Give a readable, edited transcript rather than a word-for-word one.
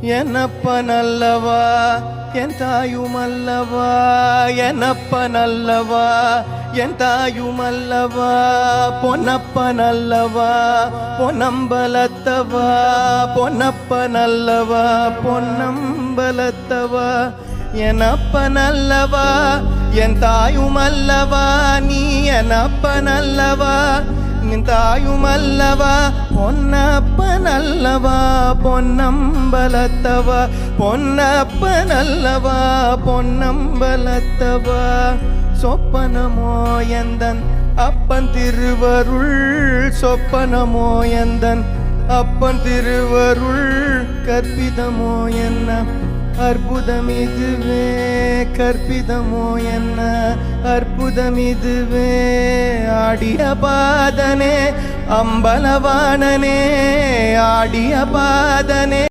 என்னப்பனல்லவா என் தாயுமல்லவா, என்னப்பனல்லவா என் தாயுமல்லவா, பொன்னப்பனல்லவா பொன்னம்பலத்தவா, பொன்னப்பனல்லவா பொன்னம்பலத்தவா, என்னப்பனல்லவா என் தாயுமல்லவா, நீ என்னப்பனல்லவா நின் தாயுமல்லவா, பொன்னப்பனல்லவா பொன்னம்பலத்தவா, பொன்னப்பனல்லவா பொன்னம்பலத்தவா, சொப்பனமோ எந்தன் அப்பன் திருவருள், சொப்பனமோ எந்தன் அப்பன் திருவருள், கற்பிதமோ என்ன அற்புதமிதுவே, கற்பிதமோ என்ன அற்புதமிதுவே, ஆடிய பாதனே அம்பலவாணனே, ஆடிய பாதனே.